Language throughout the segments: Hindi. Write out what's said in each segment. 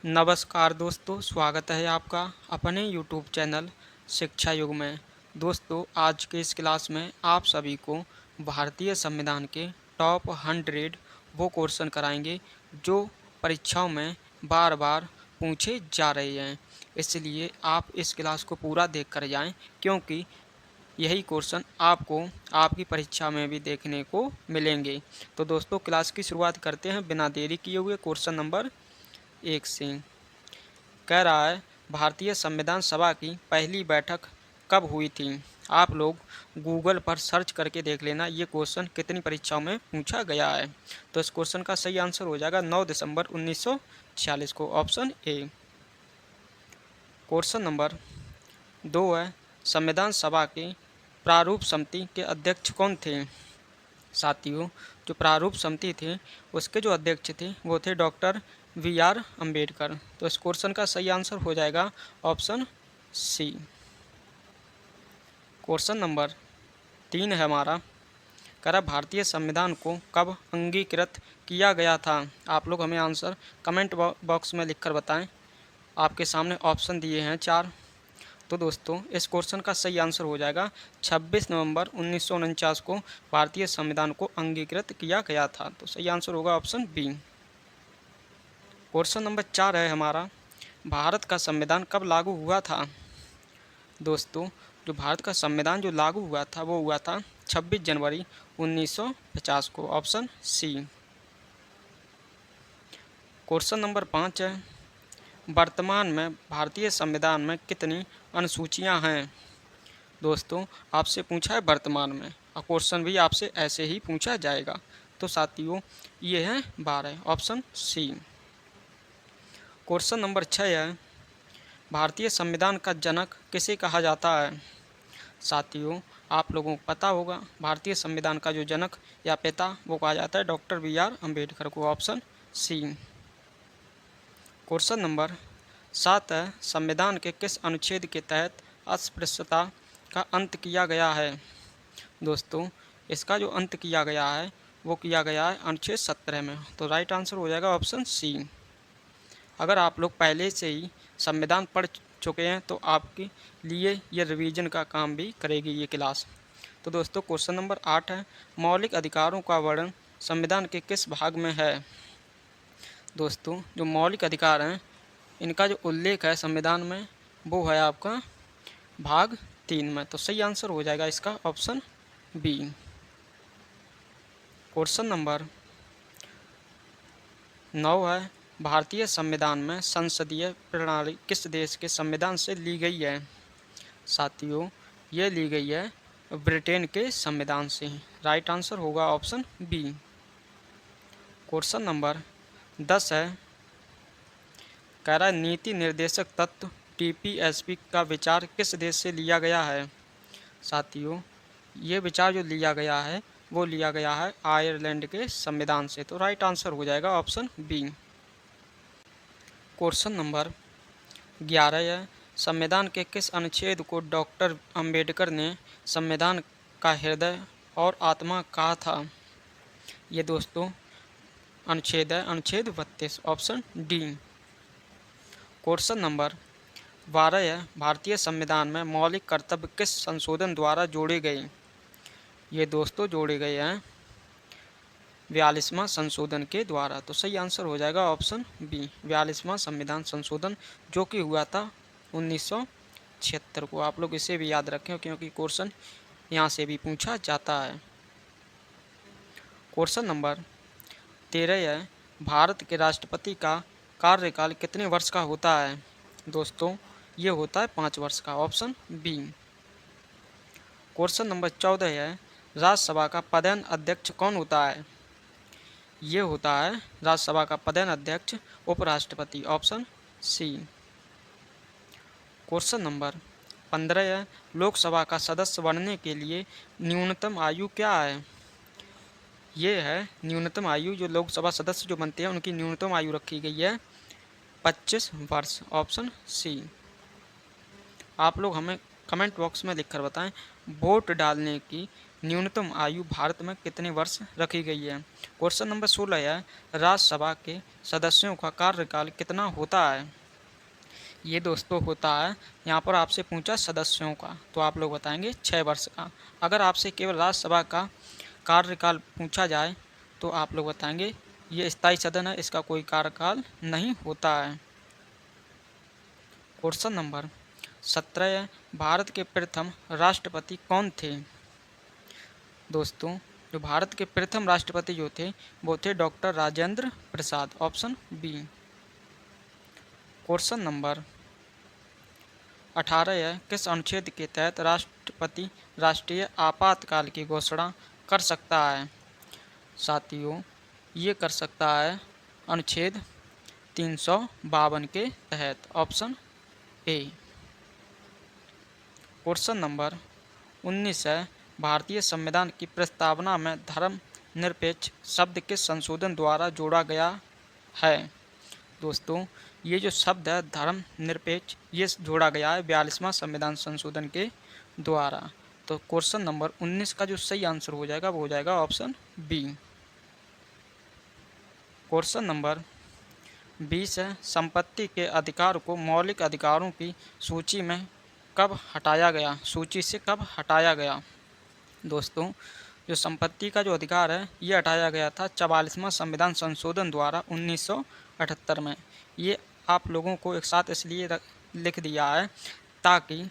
नमस्कार दोस्तों, स्वागत है आपका अपने YouTube चैनल शिक्षा युग में। दोस्तों, आज के इस क्लास में आप सभी को भारतीय संविधान के टॉप 100 वो क्वेश्चन कराएंगे जो परीक्षाओं में बार बार पूछे जा रहे हैं। इसलिए आप इस क्लास को पूरा देख कर जाएं, क्योंकि यही क्वेश्चन आपको आपकी परीक्षा में भी देखने को मिलेंगे। तो दोस्तों, क्लास की शुरुआत करते हैं बिना देरी किए हुए क्वेश्चन नंबर 1 से। कह रहा है, भारतीय संविधान सभा की पहली बैठक कब हुई थी? आप लोग गूगल पर सर्च करके देख लेना, ये क्वेश्चन कितनी परीक्षाओं में पूछा गया है। तो इस क्वेश्चन का सही आंसर हो जाएगा 9 दिसंबर 1946 को, ऑप्शन ए। क्वेश्चन नंबर 2 है, संविधान सभा के प्रारूप समिति के अध्यक्ष कौन थे? साथियों, जो प्रारूप समिति थी उसके जो अध्यक्ष थे वो थे डॉक्टर V.R. अम्बेडकर। तो इस क्वेश्चन का सही आंसर हो जाएगा ऑप्शन सी। क्वेश्चन नंबर 3 है हमारा, कह रहा भारतीय संविधान को कब अंगीकृत किया गया था? आप लोग हमें आंसर कमेंट बॉक्स में लिखकर बताएं। आपके सामने ऑप्शन दिए हैं 4। तो दोस्तों, इस क्वेश्चन का सही आंसर हो जाएगा 26 नवंबर 1949 को भारतीय संविधान को अंगीकृत किया गया था। तो सही आंसर होगा ऑप्शन बी। क्वेश्चन नंबर 4 है हमारा, भारत का संविधान कब लागू हुआ था? दोस्तों, जो भारत का संविधान जो लागू हुआ था वो हुआ था 26 जनवरी 1950 को, ऑप्शन सी। क्वेश्चन नंबर 5 है, वर्तमान में भारतीय संविधान में कितनी अनुसूचियां हैं? दोस्तों, आपसे पूछा है वर्तमान में, और क्वेश्चन भी आपसे ऐसे ही पूछा जाएगा। तो साथियों, ये है 12, ऑप्शन सी। क्वेश्चन नंबर 6 है, भारतीय संविधान का जनक किसे कहा जाता है? साथियों, आप लोगों को पता होगा, भारतीय संविधान का जो जनक या पिता वो कहा जाता है डॉक्टर V.R. अम्बेडकर को, ऑप्शन सी। क्वेश्चन नंबर 7 है, संविधान के किस अनुच्छेद के तहत अस्पृश्यता का अंत किया गया है? दोस्तों, इसका जो अंत किया गया है वो किया गया है अनुच्छेद 17 में। तो राइट आंसर हो जाएगा ऑप्शन सी। अगर आप लोग पहले से ही संविधान पढ़ चुके हैं तो आपके लिए ये रिवीजन का काम भी करेगी ये क्लास। तो दोस्तों, क्वेश्चन नंबर 8 है, मौलिक अधिकारों का वर्णन संविधान के किस भाग में है? दोस्तों, जो मौलिक अधिकार हैं इनका जो उल्लेख है संविधान में वो है आपका भाग 3 में। तो सही आंसर हो जाएगा इसका ऑप्शन बी। क्वेश्चन नंबर 9 है, भारतीय संविधान में संसदीय प्रणाली किस देश के संविधान से ली गई है? साथियों, ये ली गई है ब्रिटेन के संविधान से। राइट आंसर होगा ऑप्शन बी। क्वेश्चन नंबर 10 है, कह रहा है नीति निर्देशक तत्व TPSP का विचार किस देश से लिया गया है? साथियों, ये विचार जो लिया गया है वो लिया गया है आयरलैंड के संविधान से। तो राइट आंसर हो जाएगा ऑप्शन बी। क्वेश्चन नंबर 11 है, संविधान के किस अनुच्छेद को डॉक्टर अंबेडकर ने संविधान का हृदय और आत्मा कहा था? ये दोस्तों अनुच्छेद है अनुच्छेद 32, ऑप्शन डी। क्वेश्चन नंबर 12 है, भारतीय संविधान में मौलिक कर्तव्य किस संशोधन द्वारा जोड़े गए? ये दोस्तों जोड़े गए हैं 42वां संशोधन के द्वारा। तो सही आंसर हो जाएगा ऑप्शन बी, 42वां संविधान संशोधन, जो कि हुआ था 1976 को। आप लोग इसे भी याद रखें क्योंकि क्वेश्चन यहाँ से भी पूछा जाता है। क्वेश्चन नंबर 13 है, भारत के राष्ट्रपति का कार्यकाल कितने वर्ष का होता है? दोस्तों, ये होता है 5 वर्ष का, ऑप्शन बी। क्वेश्चन नंबर 14 है, राज्यसभा का पदेन अध्यक्ष कौन होता है? ये होता है राज्यसभा का पदेन अध्यक्ष उपराष्ट्रपति, ऑप्शन सी। क्वेश्चन नंबर 15 है, लोकसभा का सदस्य बनने के लिए न्यूनतम आयु क्या है? ये है न्यूनतम आयु, जो लोकसभा सदस्य जो बनते हैं उनकी न्यूनतम आयु रखी गई है 25 वर्ष, ऑप्शन सी। आप लोग हमें कमेंट बॉक्स में लिखकर बताएं वोट डालने की न्यूनतम आयु भारत में कितने वर्ष रखी गई है? क्वेश्चन नंबर 16 है, राज्यसभा के सदस्यों का कार्यकाल कितना होता है? ये दोस्तों होता है, यहाँ पर आपसे पूछा सदस्यों का, तो आप लोग बताएंगे 6 वर्ष का। अगर आपसे केवल राज्यसभा का कार्यकाल पूछा जाए तो आप लोग बताएंगे ये स्थायी सदन है, इसका कोई कार्यकाल नहीं होता है। क्वेश्चन नंबर 17 है, भारत के प्रथम राष्ट्रपति कौन थे? दोस्तों, जो भारत के प्रथम राष्ट्रपति जो थे वो थे doctor Rajendra Prasad, option B. Question number 18 है, किस अनुच्छेद के तहत राष्ट्रपति राष्ट्रीय आपातकाल की घोषणा कर सकता है? साथियों, ये कर सकता है अनुच्छेद 352 के तहत, ऑप्शन ए। क्वेश्चन नंबर 19 है, भारतीय संविधान की प्रस्तावना में धर्मनिरपेक्ष शब्द किस संशोधन द्वारा जोड़ा गया है? दोस्तों, ये जो शब्द है धर्मनिरपेक्ष, ये जोड़ा गया है 42वां संविधान संशोधन के द्वारा। तो क्वेश्चन नंबर 19 का जो सही आंसर हो जाएगा वो हो जाएगा ऑप्शन बी। क्वेश्चन नंबर 20 है, संपत्ति के अधिकार को मौलिक अधिकारों की सूची में कब हटाया गया? सूची से कब हटाया गया? दोस्तों, जो संपत्ति का जो अधिकार है ये हटाया गया था 44वां संविधान संशोधन द्वारा 1978 में। ये आप लोगों को एक साथ इसलिए लिख दिया है ताकि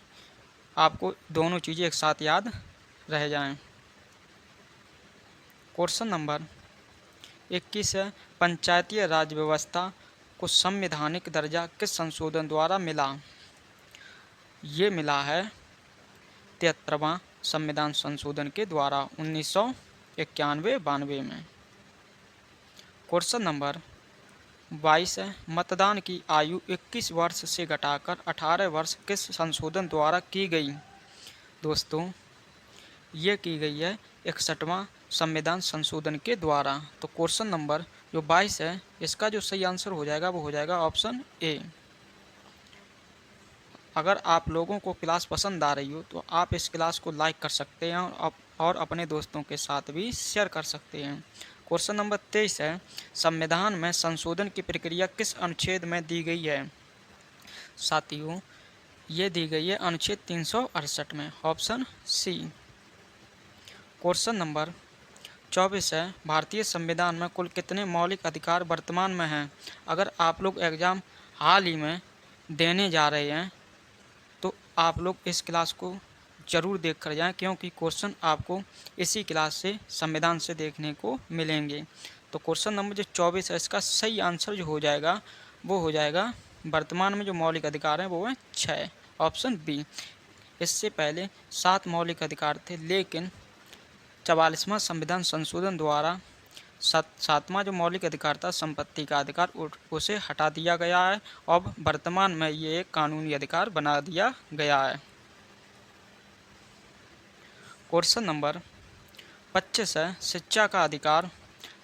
आपको दोनों चीज़ें एक साथ याद रह जाएं। क्वेश्चन नंबर 21 है, पंचायती राज व्यवस्था को संवैधानिक दर्जा किस संशोधन द्वारा मिला? ये मिला है 73वां संविधान संशोधन के द्वारा 1991-92 में। क्वेश्चन नंबर 22 है, मतदान की आयु 21 वर्ष से घटाकर 18 वर्ष किस संशोधन द्वारा की गई? दोस्तों, ये की गई है 61वां संविधान संशोधन के द्वारा। तो क्वेश्चन नंबर जो 22 है इसका जो सही आंसर हो जाएगा वो हो जाएगा ऑप्शन ए। अगर आप लोगों को क्लास पसंद आ रही हो तो आप इस क्लास को लाइक कर सकते हैं और अपने दोस्तों के साथ भी शेयर कर सकते हैं। क्वेश्चन नंबर 23 है, संविधान में संशोधन की प्रक्रिया किस अनुच्छेद में दी गई है? साथियों, ये दी गई है अनुच्छेद 368 में, ऑप्शन सी। क्वेश्चन नंबर 24 है, भारतीय संविधान में कुल कितने मौलिक अधिकार वर्तमान में हैं? अगर आप लोग एग्ज़ाम हाल ही में देने जा रहे हैं तो आप लोग इस क्लास को ज़रूर देख कर जाएँ, क्योंकि क्वेश्चन आपको इसी क्लास से संविधान से देखने को मिलेंगे। तो क्वेश्चन नंबर जो 24 है इसका सही आंसर जो हो जाएगा वो हो जाएगा वर्तमान में जो मौलिक अधिकार हैं वो है 6, ऑप्शन बी। इससे पहले 7 मौलिक अधिकार थे, लेकिन 44वां संविधान संशोधन द्वारा सातवां जो मौलिक अधिकार था संपत्ति का अधिकार उसे हटा दिया गया है। अब वर्तमान में ये एक कानूनी अधिकार बना दिया गया है। क्वेश्चन नंबर 25 है, शिक्षा का अधिकार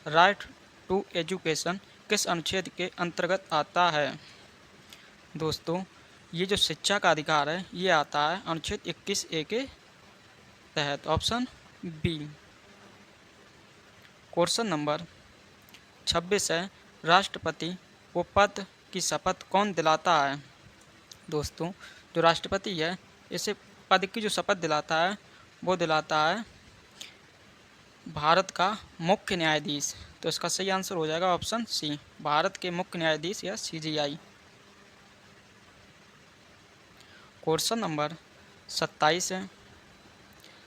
राइट टू एजुकेशन किस अनुच्छेद के अंतर्गत आता है? दोस्तों, ये जो शिक्षा का अधिकार है ये आता है अनुच्छेद 21A के तहत, ऑप्शन बी। क्वेश्चन नंबर 26 है, राष्ट्रपति को पद की शपथ कौन दिलाता है? दोस्तों, जो राष्ट्रपति है इसे पद की जो शपथ दिलाता है वो दिलाता है भारत का मुख्य न्यायाधीश। तो इसका सही आंसर हो जाएगा ऑप्शन सी, भारत के मुख्य न्यायाधीश या CJI। क्वेश्चन नंबर 27 है,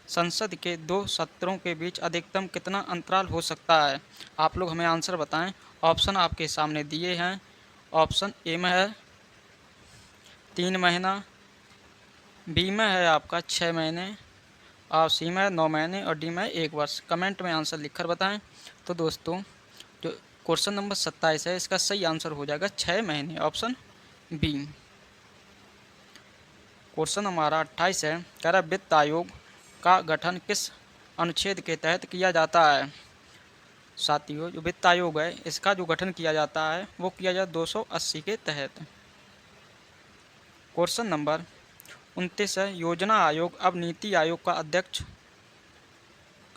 संसद के 2 सत्रों के बीच अधिकतम कितना अंतराल हो सकता है? आप लोग हमें आंसर बताएं। ऑप्शन आपके सामने दिए हैं। ऑप्शन ए में है 3 महीना, बी में है आपका 6 महीने, और सी में है 9 महीने, और डी में 1 वर्ष। कमेंट में आंसर लिखकर बताएं। तो दोस्तों, जो क्वेश्चन नंबर 27 है इसका सही आंसर हो जाएगा 6 महीने, ऑप्शन बी। क्वेश्चन हमारा 28 है, कह रहा वित्त आयोग का गठन किस अनुच्छेद के तहत किया जाता है? साथियों, जो वित्त आयोग है इसका जो गठन किया जाता है वो किया जाता है 280 के तहत। क्वेश्चन नंबर 29 है, योजना आयोग अब नीति आयोग का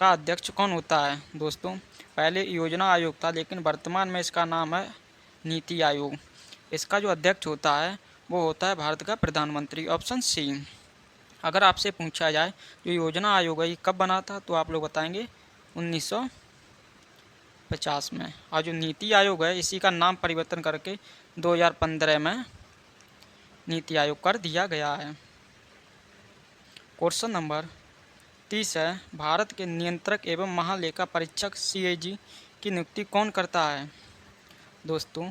अध्यक्ष कौन होता है? दोस्तों, पहले योजना आयोग था, लेकिन वर्तमान में इसका नाम है नीति आयोग। इसका जो अध्यक्ष होता है वो होता है भारत का प्रधानमंत्री, ऑप्शन सी। अगर आपसे पूछा जाए जो योजना आयोग है ये कब बना था, तो आप लोग बताएंगे 1950 में। और जो नीति आयोग है इसी का नाम परिवर्तन करके 2015 में नीति आयोग कर दिया गया है। क्वेश्चन नंबर 30 है, भारत के नियंत्रक एवं महालेखा परीक्षक CAG की नियुक्ति कौन करता है? दोस्तों,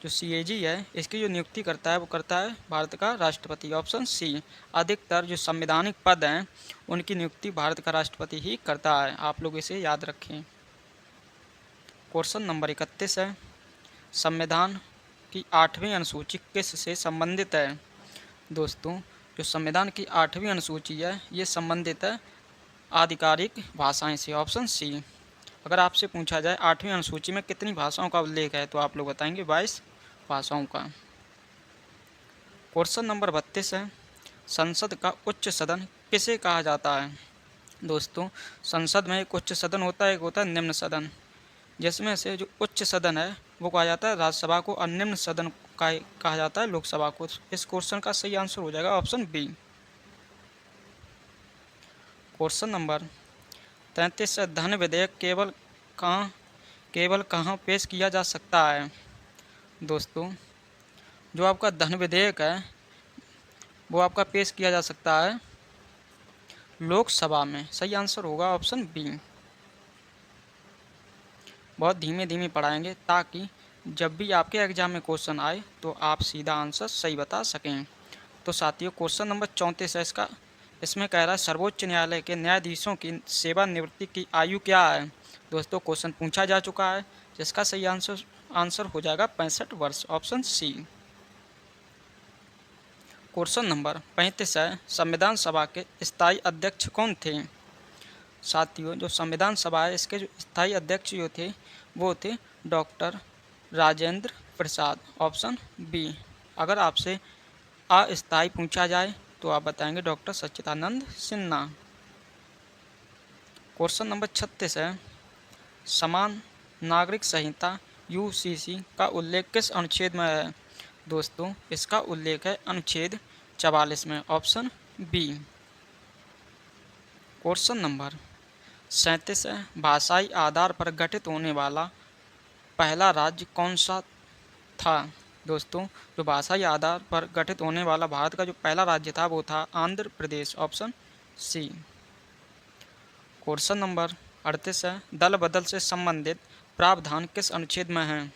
जो CAG है इसकी जो नियुक्ति करता है वो करता है भारत का राष्ट्रपति, ऑप्शन सी। अधिकतर जो संवैधानिक पद हैं उनकी नियुक्ति भारत का राष्ट्रपति ही करता है, आप लोग इसे याद रखें। क्वेश्चन नंबर 31 है, संविधान की 8वीं अनुसूची किस से संबंधित है? दोस्तों, जो संविधान की 8वीं अनुसूची है ये संबंधित है आधिकारिक भाषाएं से, ऑप्शन सी। अगर आपसे पूछा जाए 8वीं अनुसूची में कितनी भाषाओं का उल्लेख है, तो आप लोग बताएंगे 22 भाषाओं का। क्वेश्चन नंबर 32 है, संसद का उच्च सदन किसे कहा जाता है? दोस्तों, संसद में एक उच्च सदन होता है, एक होता है निम्न सदन, जिसमें से जो उच्च सदन है वो कहा जाता है राज्यसभा को और निम्न सदन का कहा जाता है लोकसभा को। इस क्वेश्चन का सही आंसर हो जाएगा ऑप्शन बी। क्वेश्चन नंबर 33 है, धन विधेयक केवल कहाँ पेश किया जा सकता है? दोस्तों, जो आपका धन विधेयक है वो आपका पेश किया जा सकता है लोकसभा में। सही आंसर होगा ऑप्शन बी। बहुत धीमे धीमे पढ़ाएंगे ताकि जब भी आपके एग्जाम में क्वेश्चन आए तो आप सीधा आंसर सही बता सकें। तो साथियों, क्वेश्चन नंबर 34 है इसमें कह रहा है सर्वोच्च न्यायालय के न्यायाधीशों की सेवानिवृत्ति की आयु क्या है? दोस्तों, क्वेश्चन पूछा जा चुका है, जिसका सही आंसर हो जाएगा 65 वर्ष, ऑप्शन सी। क्वेश्चन नंबर 35 है, संविधान सभा के स्थायी अध्यक्ष कौन थे? साथियों, जो संविधान सभा है इसके जो स्थायी अध्यक्ष जो थे वो थे doctor Rajendra Prasad, option B. अगर आपसे अस्थायी पूछा जाए तो आप बताएंगे डॉक्टर सच्चिदानंद सिन्हा। क्वेश्चन नंबर 36 है, समान नागरिक संहिता UCC का उल्लेख किस अनुच्छेद में है? दोस्तों, इसका उल्लेख है अनुच्छेद 44 में, ऑप्शन बी। क्वेश्चन नंबर 37 है, भाषाई आधार पर गठित होने वाला पहला राज्य कौन सा था? दोस्तों, जो भाषाई आधार पर गठित होने वाला भारत का जो पहला राज्य था वो था Andhra Pradesh, option C. Question number 38 है, दल बदल से संबंधित प्रावधान किस अनुच्छेद में है?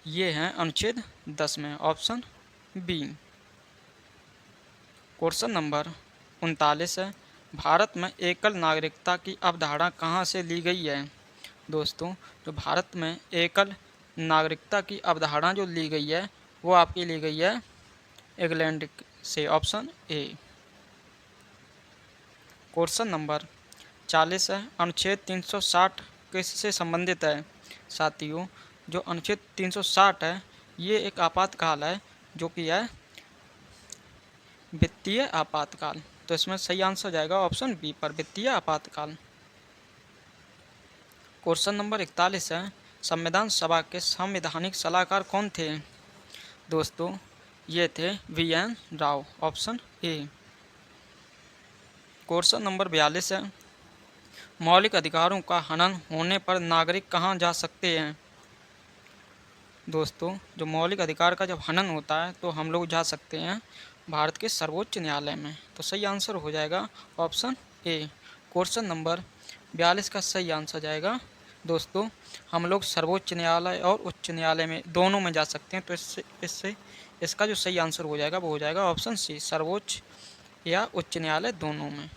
ये हैं अनुच्छेद 10 में, ऑप्शन बी। क्वेश्चन नंबर 39 है, भारत में एकल नागरिकता की अवधारणा कहाँ से ली गई है? दोस्तों, जो भारत में एकल नागरिकता की अवधारणा जो ली गई है वो आपकी ली गई है इंग्लैंड से, ऑप्शन ए। क्वेश्चन नंबर 40 है, अनुच्छेद 360 किससे संबंधित है? साथियों, जो अनुच्छेद 360 है ये एक आपातकाल है जो कि है वित्तीय आपातकाल। तो इसमें सही आंसर जाएगा ऑप्शन बी पर, वित्तीय आपातकाल। क्वेश्चन नंबर 41 है, संविधान सभा के संवैधानिक सलाहकार कौन थे? दोस्तों, ये थे VN Rao, option A. Question number 42 है, मौलिक अधिकारों का हनन होने पर नागरिक कहाँ जा सकते हैं? दोस्तों, जो मौलिक अधिकार का जब हनन होता है तो हम लोग जा सकते हैं भारत के सर्वोच्च न्यायालय में। तो सही आंसर हो जाएगा ऑप्शन ए। क्वेश्चन नंबर 42 का सही आंसर जाएगा दोस्तों, हम लोग सर्वोच्च न्यायालय और उच्च न्यायालय में दोनों में जा सकते हैं। तो इससे इसका जो सही आंसर हो जाएगा वो हो जाएगा ऑप्शन सी, सर्वोच्च या उच्च न्यायालय दोनों में।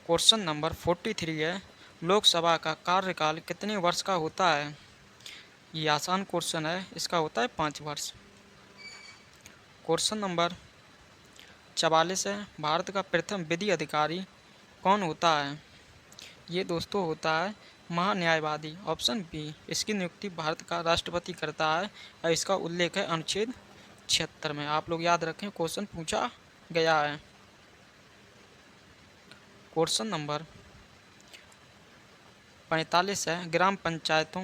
क्वेश्चन नंबर 43 है, लोकसभा का कार्यकाल कितने वर्ष का होता है? ये आसान क्वेश्चन है, इसका होता है 5 वर्ष। क्वेश्चन नंबर 44 है, भारत का प्रथम विधि अधिकारी कौन होता है? ये दोस्तों होता है महान्यायवादी, ऑप्शन बी। इसकी नियुक्ति भारत का राष्ट्रपति करता है और इसका उल्लेख है अनुच्छेद 1976 में। आप लोग याद रखें, क्वेश्चन पूछा गया है। क्वेश्चन नंबर 45 है, ग्राम पंचायतों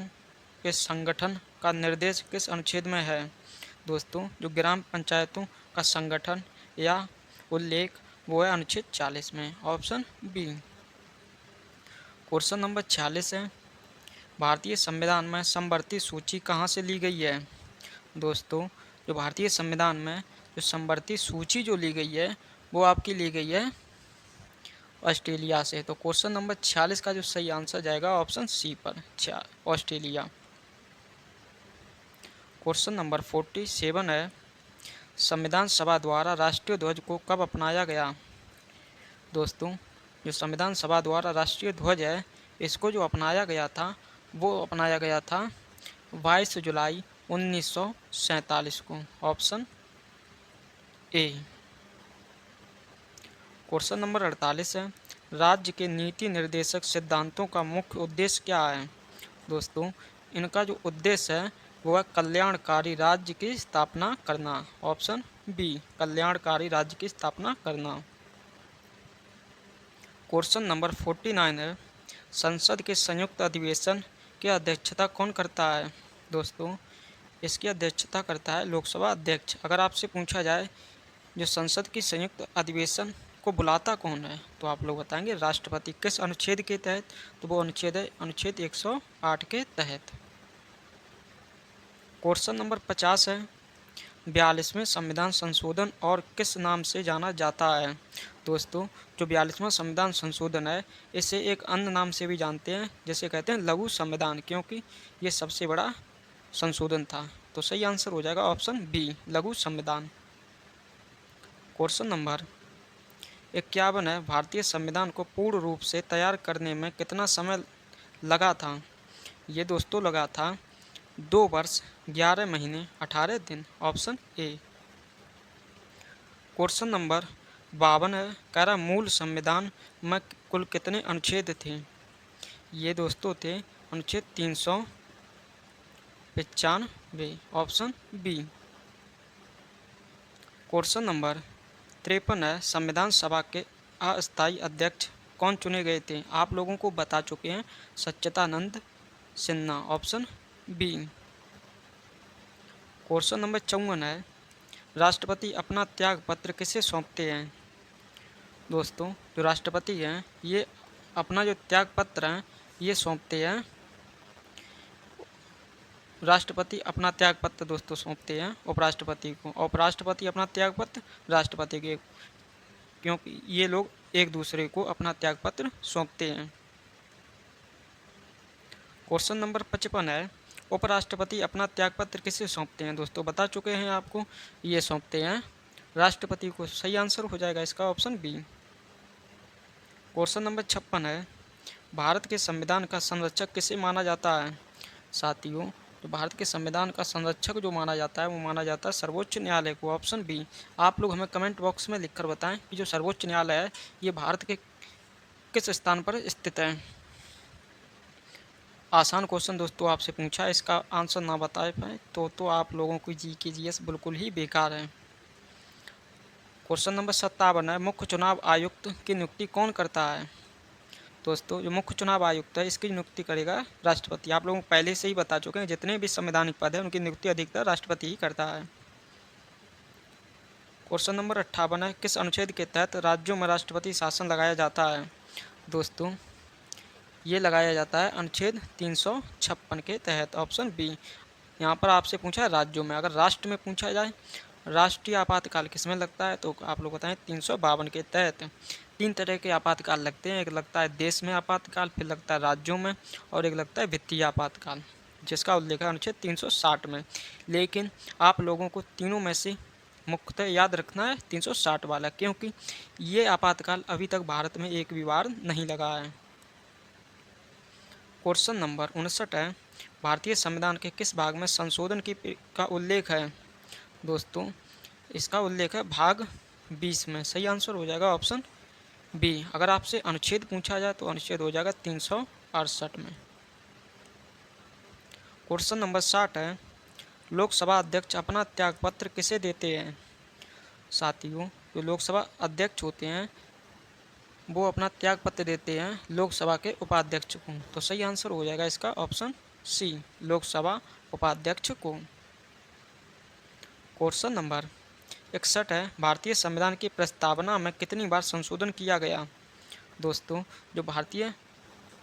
के संगठन का निर्देश किस अनुच्छेद में है? दोस्तों, जो ग्राम पंचायतों का संगठन या उल्लेख वो है अनुच्छेद 40 में, ऑप्शन बी। क्वेश्चन नंबर 46 है, भारतीय संविधान में समवर्ती सूची कहाँ से ली गई है? दोस्तों, जो भारतीय संविधान में जो समवर्ती सूची जो ली गई है वो आपकी ली गई है ऑस्ट्रेलिया से। तो क्वेश्चन नंबर 46 का जो सही आंसर जाएगा ऑप्शन सी पर, ऑस्ट्रेलिया। क्वेश्चन नंबर 47 है, संविधान सभा द्वारा राष्ट्रीय ध्वज को कब अपनाया गया? दोस्तों, जो संविधान सभा द्वारा राष्ट्रीय ध्वज है इसको जो अपनाया गया था वो अपनाया गया था 22 जुलाई 1947 को, ऑप्शन ए। क्वेश्चन नंबर 48 है, राज्य के नीति निर्देशक सिद्धांतों का मुख्य उद्देश्य क्या है? दोस्तों, इनका जो उद्देश्य है वो है कल्याणकारी राज्य की स्थापना करना, ऑप्शन बी, कल्याणकारी राज्य की स्थापना करना। क्वेश्चन नंबर 49 है, संसद के संयुक्त अधिवेशन की अध्यक्षता कौन करता है? दोस्तों, इसकी अध्यक्षता करता है लोकसभा अध्यक्ष। अगर आपसे पूछा जाए जो संसद की संयुक्त अधिवेशन को बुलाता कौन है तो आप लोग बताएंगे राष्ट्रपति। किस अनुच्छेद के तहत? तो वो अनुच्छेद है अनुच्छेद 108 के तहत। क्वेश्चन नंबर 50 है, 42वें संविधान संशोधन और किस नाम से जाना जाता है? दोस्तों, जो 42वां संविधान संशोधन है इसे एक अन्य नाम से भी जानते हैं, जिसे कहते हैं लघु संविधान, क्योंकि ये सबसे बड़ा संशोधन था। तो सही आंसर हो जाएगा ऑप्शन बी, लघु संविधान। क्वेश्चन नंबर 51 है, भारतीय संविधान को पूर्ण रूप से तैयार करने में कितना समय लगा था? ये दोस्तों लगा था 2 वर्ष 11 महीने 18 दिन, ऑप्शन ए। क्वेश्चन नंबर 52 है, कह रहा मूल संविधान में कुल कितने अनुच्छेद थे? ये दोस्तों थे अनुच्छेद 395, ऑप्शन बी। क्वेश्चन नंबर 53 है, संविधान सभा के अस्थायी अध्यक्ष कौन चुने गए थे? आप लोगों को बता चुके हैं, Sachchidanand Sinha, option B. Question number 54 है, राष्ट्रपति अपना त्याग पत्र किसे सौंपते हैं? दोस्तों, जो राष्ट्रपति हैं ये अपना जो त्याग पत्र हैं ये सौंपते हैं, राष्ट्रपति अपना त्याग पत्र दोस्तों सौंपते हैं उपराष्ट्रपति को, उपराष्ट्रपति अपना त्याग पत्र राष्ट्रपति के, क्योंकि ये लोग एक दूसरे को अपना त्याग पत्र सौंपते हैं। क्वेश्चन नंबर 55 है, उपराष्ट्रपति अपना त्यागपत्र किसे सौंपते हैं? दोस्तों बता चुके हैं आपको, ये सौंपते हैं राष्ट्रपति को। सही आंसर हो जाएगा इसका ऑप्शन बी। क्वेश्चन नंबर 56 है, भारत के संविधान का संरक्षक किसे माना जाता है? साथियों, तो भारत के संविधान का संरक्षक जो माना जाता है वो माना जाता है सर्वोच्च न्यायालय को, ऑप्शन बी। आप लोग हमें कमेंट बॉक्स में लिखकर बताएं कि जो सर्वोच्च न्यायालय है ये भारत के किस स्थान पर स्थित है। आसान क्वेश्चन दोस्तों आपसे पूछा, इसका आंसर ना बता पाए तो आप लोगों की GK/GS बिल्कुल ही बेकार है। क्वेश्चन नंबर 57 है, मुख्य चुनाव आयुक्त की नियुक्ति कौन करता है? दोस्तों, जो मुख्य चुनाव आयुक्त है इसकी नियुक्ति करेगा राष्ट्रपति। आप लोगों को पहले से ही बता चुके हैं, जितने भी संवैधानिक पद हैं उनकी नियुक्ति अधिकतर राष्ट्रपति ही करता है। क्वेश्चन नंबर 58 है, किस अनुच्छेद के तहत राज्यों में राष्ट्रपति शासन लगाया जाता है? दोस्तों, ये लगाया जाता है अनुच्छेद 356 के तहत, ऑप्शन बी। यहाँ पर आपसे पूछा है राज्यों में, अगर राष्ट्र में पूछा जाए राष्ट्रीय आपातकाल किस में लगता है तो आप लोग बताएं 352 के तहत। 3 तरह के आपातकाल लगते हैं, एक लगता है देश में आपातकाल, फिर लगता है राज्यों में, और एक लगता है वित्तीय आपातकाल, जिसका उल्लेख है अनुच्छेद 360 में। लेकिन आप लोगों को तीनों में से मुख्यतः याद रखना है 360 वाला, क्योंकि ये आपातकाल अभी तक भारत में एक भी बार नहीं लगा है। क्वेश्चन नंबर 59 है, भारतीय संविधान के किस भाग में संशोधन का उल्लेख है? दोस्तों, इसका उल्लेख है भाग 20 में। सही आंसर हो जाएगा ऑप्शन बी। अगर आपसे अनुच्छेद पूछा जाए तो अनुच्छेद हो जाएगा 368 में। क्वेश्चन नंबर 60 है, लोकसभा अध्यक्ष अपना त्यागपत्र किसे देते हैं? साथियों, जो लोकसभा अध्यक्ष होते हैं वो अपना त्यागपत्र देते हैं लोकसभा के उपाध्यक्ष को। तो सही आंसर हो जाएगा इसका ऑप्शन सी, लोकसभा उपाध्यक्ष को। क्वेश्चन नंबर 61 है, भारतीय संविधान की प्रस्तावना में कितनी बार संशोधन किया गया? दोस्तों, जो भारतीय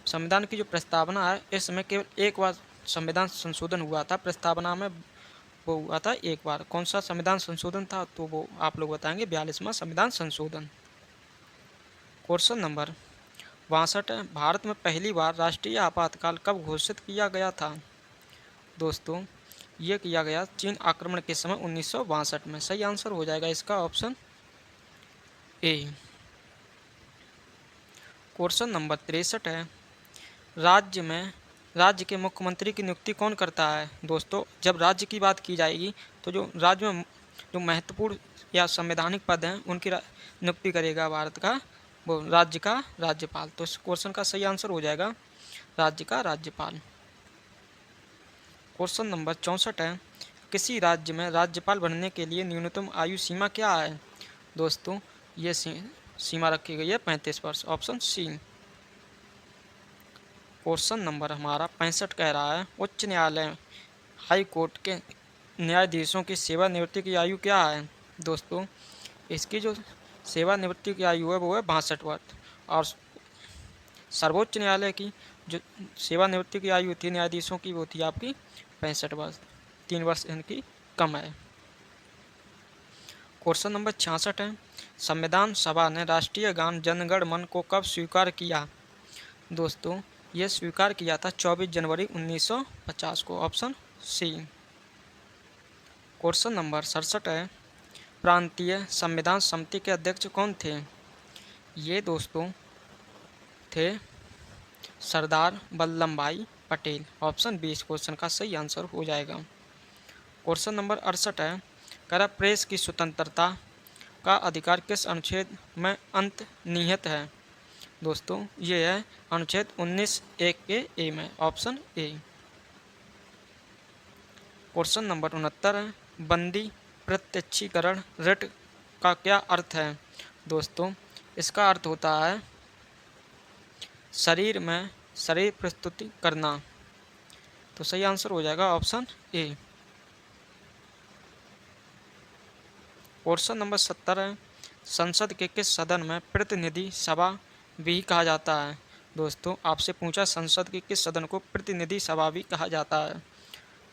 संविधान की जो प्रस्तावना है इसमें केवल एक बार संविधान संशोधन हुआ था। प्रस्तावना में वो हुआ था एक बार। कौन सा संविधान संशोधन था? तो वो आप लोग बताएंगे, 42वां संविधान संशोधन। क्वेश्चन नंबर 62 है, भारत में पहली बार राष्ट्रीय आपातकाल कब घोषित किया गया था? दोस्तों, ये किया गया चीन आक्रमण के समय 1962 में। सही आंसर हो जाएगा इसका ऑप्शन ए। क्वेश्चन नंबर 63 है, राज्य के मुख्यमंत्री की नियुक्ति कौन करता है? दोस्तों, जब राज्य की बात की जाएगी तो जो राज्य में जो महत्वपूर्ण या संवैधानिक पद हैं उनकी नियुक्ति करेगा भारत का वो राज्य का राज्यपाल। तो इस क्वेश्चन का सही आंसर हो जाएगा राज्य का राज्यपाल। क्वेश्चन नंबर 64 है, किसी राज्य में राज्यपाल बनने के लिए न्यूनतम आयु सीमा क्या है? दोस्तों, ये सीमा रखी गई है 35 वर्ष, ऑप्शन सी। क्वेश्चन नंबर हमारा 65 कह रहा है, उच्च न्यायालय हाई कोर्ट के न्यायाधीशों की सेवानिवृत्ति की आयु क्या है? दोस्तों, इसकी जो सेवानिवृत्ति की आयु है वो है 62 वर्ष। और सर्वोच्च न्यायालय की जो सेवानिवृत्ति की आयु थी न्यायाधीशों की वो थी आपकी 65 वर्ष, 3 वर्ष इनकी कम है। क्वेश्चन नंबर 66 है, संविधान सभा ने राष्ट्रीय गान जन गण मन को कब स्वीकार किया? दोस्तों, यह स्वीकार किया था 24 जनवरी 1950 को, ऑप्शन सी। क्वेश्चन नंबर 67 है, प्रांतीय संविधान समिति के अध्यक्ष कौन थे? ये दोस्तों थे सरदार वल्लभ भाई पटेल, ऑप्शन बी इस क्वेश्चन का सही आंसर हो जाएगा। क्वेश्चन नंबर 68 है, करा प्रेस की स्वतंत्रता का अधिकार किस अनुच्छेद में अंतर्निहित है? दोस्तों, ये है अनुच्छेद 19(1) के ए में, ऑप्शन ए। क्वेश्चन नंबर 69 है, बंदी प्रत्यक्षीकरण रिट का क्या अर्थ है? दोस्तों, इसका अर्थ होता है शरीर प्रस्तुति करना। तो सही आंसर हो जाएगा ऑप्शन ए। क्वेश्चन नंबर 70 है, संसद के किस सदन में प्रतिनिधि सभा भी कहा जाता है? दोस्तों, आपसे पूछा संसद के किस सदन को प्रतिनिधि सभा भी कहा जाता है?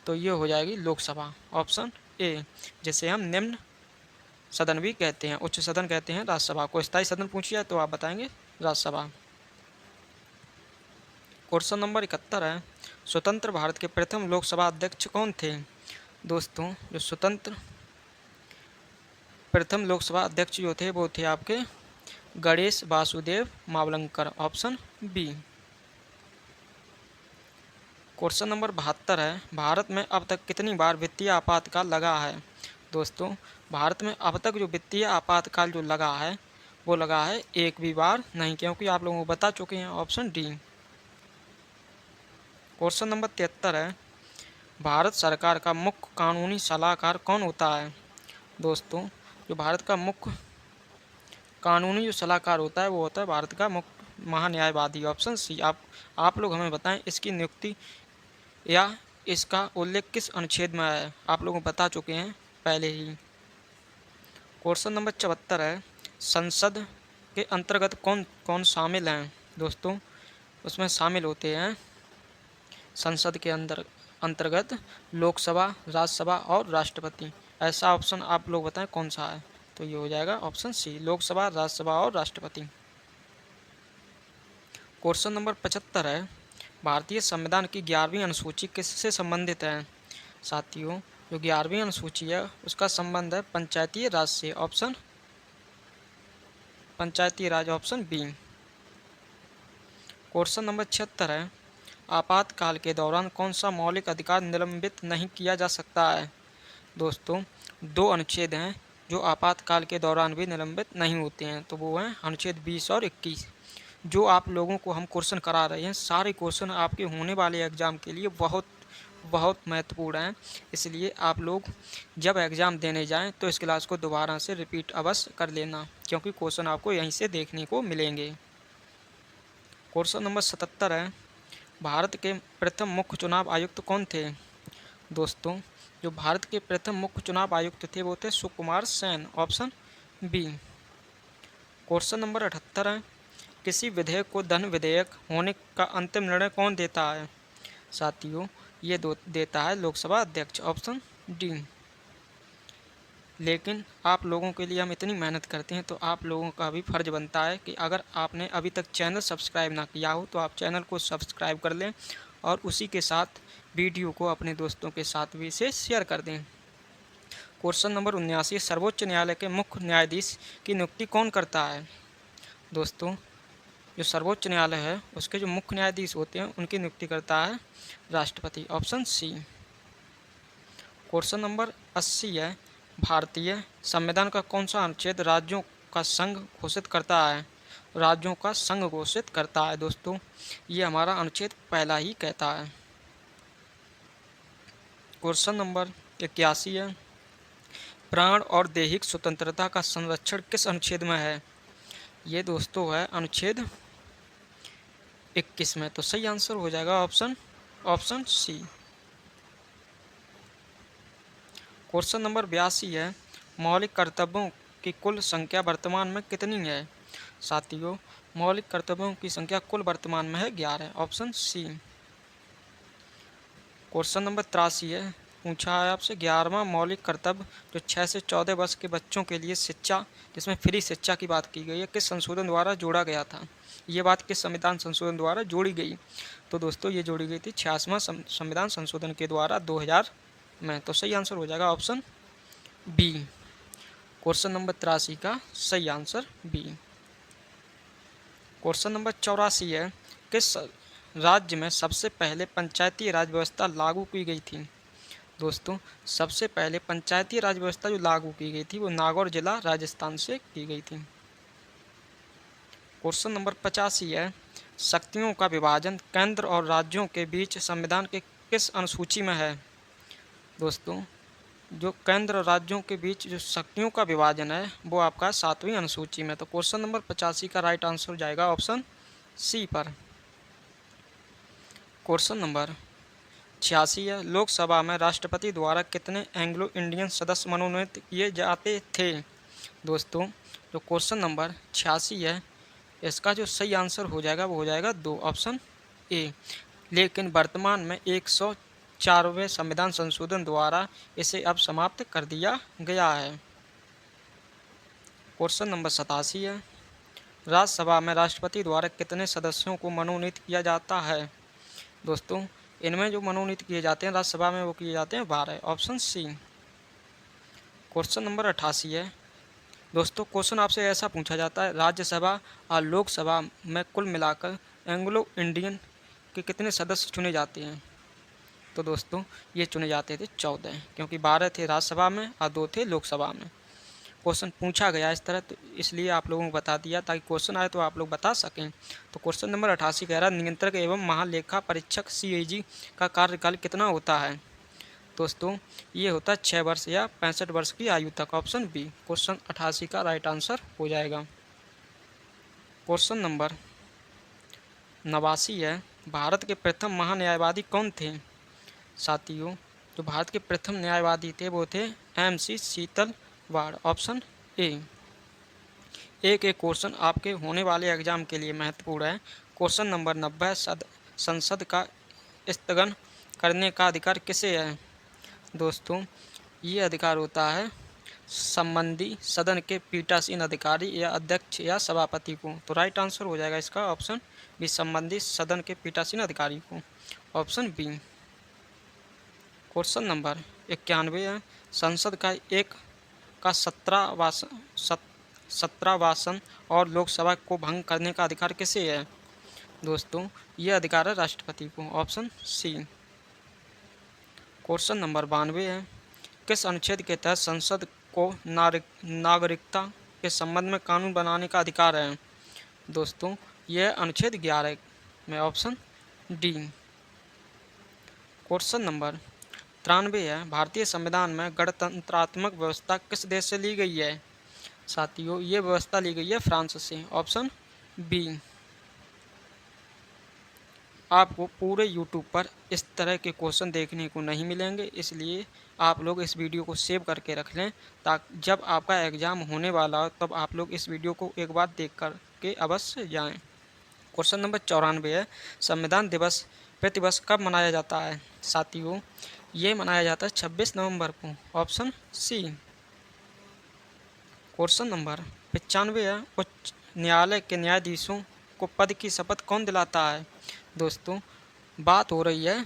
तो ये हो जाएगी लोकसभा, ऑप्शन ए, जिसे हम निम्न सदन भी कहते हैं। उच्च सदन कहते हैं राज्यसभा को। स्थायी सदन पूछिए तो आप बताएंगे राज्यसभा। क्वेश्चन नंबर 71 है, स्वतंत्र भारत के प्रथम लोकसभा अध्यक्ष कौन थे? दोस्तों, जो स्वतंत्र प्रथम लोकसभा अध्यक्ष जो थे वो थे आपके Ganesh Vasudev Mavalankar, option B. Question number 72 है, भारत में अब तक कितनी बार वित्तीय आपातकाल लगा है? दोस्तों, भारत में अब तक जो वित्तीय आपातकाल जो लगा है वो लगा है एक भी बार नहीं, क्योंकि आप लोगों को बता चुके हैं, ऑप्शन डी। क्वेश्चन नंबर 73 है, भारत सरकार का मुख्य कानूनी सलाहकार कौन होता है? दोस्तों, जो भारत का मुख्य कानूनी जो सलाहकार होता है वो होता है भारत का मुख्य महान्यायवादी, ऑप्शन सी। आप लोग हमें बताएं इसकी नियुक्ति या इसका उल्लेख किस अनुच्छेद में है? आप लोग बता चुके हैं पहले ही। क्वेश्चन नंबर 74 है, संसद के अंतर्गत कौन कौन शामिल हैं? दोस्तों, उसमें शामिल होते हैं संसद के अंतर्गत लोकसभा, राज्यसभा और राष्ट्रपति। ऐसा ऑप्शन आप लोग बताएं कौन सा है? तो ये हो जाएगा ऑप्शन सी, लोकसभा, राज्यसभा और राष्ट्रपति। क्वेश्चन नंबर 75 है, भारतीय संविधान की 11वीं अनुसूची किससे संबंधित है? साथियों, जो 11वीं अनुसूची है उसका संबंध है पंचायती राज से, ऑप्शन पंचायती राज, ऑप्शन बी। क्वेश्चन नंबर 76 है, आपातकाल के दौरान कौन सा मौलिक अधिकार निलंबित नहीं किया जा सकता है? दोस्तों, 2 अनुच्छेद हैं जो आपातकाल के दौरान भी निलंबित नहीं होते हैं, तो वो हैं अनुच्छेद 20 और 21। जो आप लोगों को हम क्वेश्चन करा रहे हैं सारे क्वेश्चन आपके होने वाले एग्जाम के लिए बहुत बहुत महत्वपूर्ण है, इसलिए आप लोग जब एग्ज़ाम देने जाएं तो इस क्लास को दोबारा से रिपीट अवश्य कर लेना, क्योंकि क्वेश्चन आपको यहीं से देखने को मिलेंगे। क्वेश्चन नंबर 77 है, भारत के प्रथम मुख्य चुनाव आयुक्त कौन थे? दोस्तों, जो भारत के प्रथम मुख्य चुनाव आयुक्त थे वो थे Sukumar Sen, option B. Question number 78 है, किसी विधेयक को धन विधेयक होने का अंतिम निर्णय कौन देता है? साथियों, ये देता है लोकसभा अध्यक्ष, ऑप्शन डी। लेकिन आप लोगों के लिए हम इतनी मेहनत करते हैं तो आप लोगों का भी फर्ज बनता है कि अगर आपने अभी तक चैनल सब्सक्राइब ना किया हो तो आप चैनल को सब्सक्राइब कर लें और उसी के साथ वीडियो को अपने दोस्तों के साथ भी इसे शेयर कर दें। क्वेश्चन नंबर 79, सर्वोच्च न्यायालय के मुख्य न्यायाधीश की नियुक्ति कौन करता है? दोस्तों, जो सर्वोच्च न्यायालय है उसके जो मुख्य न्यायाधीश होते हैं उनकी नियुक्ति करता है राष्ट्रपति, ऑप्शन सी। क्वेश्चन नंबर 80 है, भारतीय संविधान का कौन सा अनुच्छेद राज्यों का संघ घोषित करता है? राज्यों का संघ घोषित करता है दोस्तों, ये हमारा अनुच्छेद पहला ही कहता है। क्वेश्चन नंबर 81 है, प्राण और दैहिक स्वतंत्रता का संरक्षण किस अनुच्छेद में है? ये दोस्तों है अनुच्छेद 21 में, तो सही आंसर हो जाएगा ऑप्शन सी। क्वेश्चन नंबर 82 है, मौलिक कर्तव्यों की कुल संख्या वर्तमान में कितनी है? साथियों, मौलिक कर्तव्यों की संख्या कुल वर्तमान में है 11, ऑप्शन सी। क्वेश्चन नंबर 83 है, पूछा है आपसे 11वां मौलिक कर्तव्य जो 6 से 14 वर्ष के बच्चों के लिए शिक्षा, जिसमें फ्री शिक्षा की बात की गई है, किस संशोधन द्वारा जोड़ा गया था? ये बात किस संविधान संशोधन द्वारा जोड़ी गई? तो दोस्तों ये जोड़ी गई थी 86वां संविधान संशोधन के द्वारा 2000 में, तो सही आंसर हो जाएगा ऑप्शन बी। क्वेश्चन नंबर 83 का सही आंसर बी। क्वेश्चन नंबर 84 है, किस राज्य में सबसे पहले पंचायती राज व्यवस्था लागू की गई थी? दोस्तों, सबसे पहले पंचायती राज व्यवस्था जो लागू की गई थी वो नागौर जिला राजस्थान से की गई थी। क्वेश्चन नंबर 85 है, शक्तियों का विभाजन केंद्र और राज्यों के बीच संविधान के किस अनुसूची में है? दोस्तों, जो केंद्र और राज्यों के बीच जो शक्तियों का विभाजन है वो आपका 7वीं अनुसूची में, तो क्वेश्चन नंबर 85 का राइट आंसर हो जाएगा ऑप्शन सी पर। क्वेश्चन नंबर 86 है, लोकसभा में राष्ट्रपति द्वारा कितने एंग्लो इंडियन सदस्य मनोनीत किए जाते थे? दोस्तों, जो क्वेश्चन नंबर 86 है इसका जो सही आंसर हो जाएगा वो हो जाएगा 2, ऑप्शन ए। लेकिन वर्तमान में 104वें संविधान संशोधन द्वारा इसे अब समाप्त कर दिया गया है। क्वेश्चन नंबर 87 है, राज्यसभा में राष्ट्रपति द्वारा कितने सदस्यों को मनोनीत किया जाता है? दोस्तों, इनमें जो मनोनीत किए जाते हैं राज्यसभा में वो किए जाते हैं 12, ऑप्शन सी। क्वेश्चन नंबर 88 है, दोस्तों क्वेश्चन आपसे ऐसा पूछा जाता है, राज्यसभा और लोकसभा में कुल मिलाकर एंग्लो इंडियन के कितने सदस्य चुने जाते हैं? तो दोस्तों ये चुने जाते थे 14, क्योंकि 12 थे राज्यसभा में और 2 थे लोकसभा में। क्वेश्चन पूछा गया इस तरह, तो इसलिए आप लोगों को बता दिया ताकि क्वेश्चन आए तो आप लोग बता सकें। तो क्वेश्चन नंबर 88 कह रहा है, नियंत्रक एवं महालेखा परीक्षक CAG का कार्यकाल कितना होता है? दोस्तों, ये होता है 6 वर्ष या 65 वर्ष की आयु तक, ऑप्शन बी। क्वेश्चन 88 का राइट आंसर हो जाएगा। क्वेश्चन नंबर 89 है, भारत के प्रथम महान्यायवादी कौन थे? साथियों, जो भारत के प्रथम न्यायवादी थे वो थे MC शीतलवाड़, ऑप्शन ए। एक क्वेश्चन आपके होने वाले एग्जाम के लिए महत्वपूर्ण है। क्वेश्चन नंबर 90, संसद का स्थगन करने का अधिकार किसे है? दोस्तों, ये अधिकार होता है संबंधी सदन के पीठासीन अधिकारी या अध्यक्ष या सभापति को, तो राइट आंसर हो जाएगा इसका ऑप्शन बी, संबंधी सदन के पीठासीन अधिकारी को, ऑप्शन बी। क्वेश्चन नंबर 91 है, संसद का 17वासन और लोकसभा को भंग करने का अधिकार किसे है? दोस्तों, ये अधिकार है राष्ट्रपति को, ऑप्शन सी। क्वेश्चन नंबर 92 है, किस अनुच्छेद के तहत संसद को नागरिकता के संबंध में कानून बनाने का अधिकार है? दोस्तों, यह अनुच्छेद 11 में, ऑप्शन डी। क्वेश्चन नंबर 93 है, भारतीय संविधान में गणतंत्रात्मक व्यवस्था किस देश से ली गई है? साथियों, ये व्यवस्था ली गई है फ्रांस से। Option B. आपको पूरे यूट्यूब पर इस तरह के क्वेश्चन देखने को नहीं मिलेंगे, इसलिए आप लोग इस वीडियो को सेव करके रख लें, ताकि जब आपका एग्ज़ाम होने वाला हो तब आप लोग इस वीडियो को एक बार देख कर के अवश्य जाएं। क्वेश्चन नंबर 94 है, संविधान दिवस प्रतिवर्ष कब मनाया जाता है? साथियों, ये मनाया जाता है 26 नवंबर को। Option C. क्वेश्चन नंबर 95 है, उच्च न्यायालय के न्यायाधीशों को पद की शपथ कौन दिलाता है? दोस्तों, बात हो रही है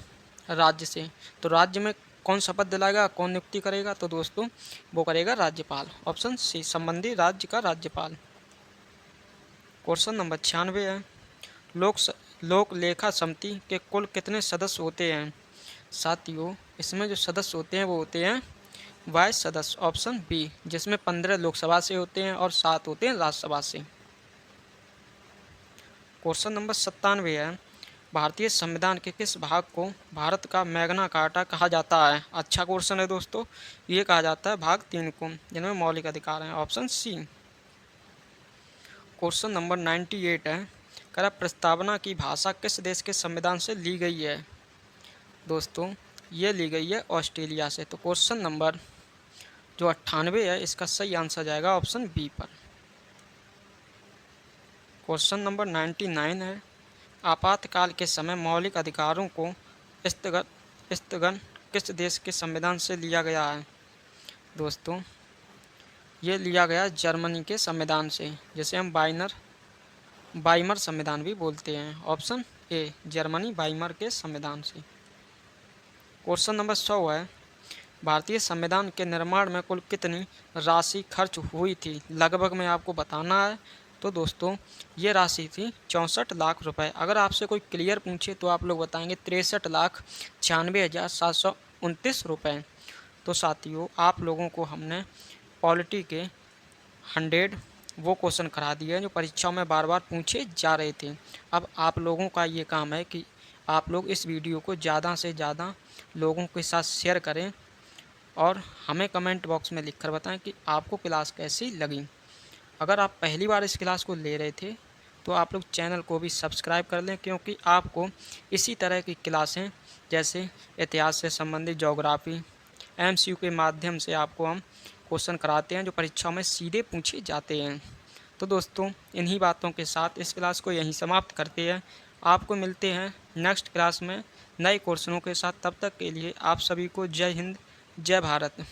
राज्य से, तो राज्य में कौन शपथ दिलाएगा, कौन नियुक्ति करेगा? तो दोस्तों, वो करेगा राज्यपाल। ऑप्शन सी, संबंधित राज्य का राज्यपाल। क्वेश्चन नंबर 96 है, लोक लेखा समिति के कुल कितने सदस्य होते हैं? साथियों, इसमें जो सदस्य होते हैं वो होते हैं 22 सदस्य। ऑप्शन बी, जिसमें 15 लोकसभा से होते हैं और 7 होते हैं राज्यसभा से। क्वेश्चन नंबर 97 है, भारतीय संविधान के किस भाग को भारत का मैग्ना कार्टा कहा जाता है? अच्छा क्वेश्चन है दोस्तों। ये कहा जाता है भाग 3 को, जिनमें मौलिक अधिकार हैं। Option C. क्वेश्चन नंबर 98 है, कर प्रस्तावना की भाषा किस देश के संविधान से ली गई है? दोस्तों, ये ली गई है ऑस्ट्रेलिया से। तो क्वेश्चन नंबर जो 98 है, इसका सही आंसर जाएगा ऑप्शन बी पर। क्वेश्चन नंबर 99 है, आपातकाल के समय मौलिक अधिकारों को स्थगन किस देश के संविधान से लिया गया है? दोस्तों, ये लिया गया जर्मनी के संविधान से, जिसे हम वाइमर संविधान भी बोलते हैं। ऑप्शन ए, जर्मनी वाइमर के संविधान से। क्वेश्चन नंबर 100 है, भारतीय संविधान के निर्माण में कुल कितनी राशि खर्च हुई थी? लगभग में आपको बताना है। तो दोस्तों, ये राशि थी 64 लाख रुपए। अगर आपसे कोई क्लियर पूछे तो आप लोग बताएंगे 63,96,729 रुपये। तो साथियों, आप लोगों को हमने पॉलिटी के 100 वो क्वेश्चन करा दिए हैं जो परीक्षाओं में बार बार पूछे जा रहे थे। अब आप लोगों का ये काम है कि आप लोग इस वीडियो को ज़्यादा से ज़्यादा लोगों के साथ शेयर करें और हमें कमेंट बॉक्स में लिखकर बताएं कि आपको क्लास कैसी लगी। अगर आप पहली बार इस क्लास को ले रहे थे तो आप लोग चैनल को भी सब्सक्राइब कर लें, क्योंकि आपको इसी तरह की क्लासें जैसे इतिहास से संबंधित, ज्योग्राफी, MCQ के माध्यम से आपको हम क्वेश्चन कराते हैं जो परीक्षाओं में सीधे पूछे जाते हैं। तो दोस्तों, इन्हीं बातों के साथ इस क्लास को यहीं समाप्त करते हैं। आपको मिलते हैं नेक्स्ट क्लास में नए क्वेश्चनों के साथ। तब तक के लिए आप सभी को जय हिंद, जय भारत।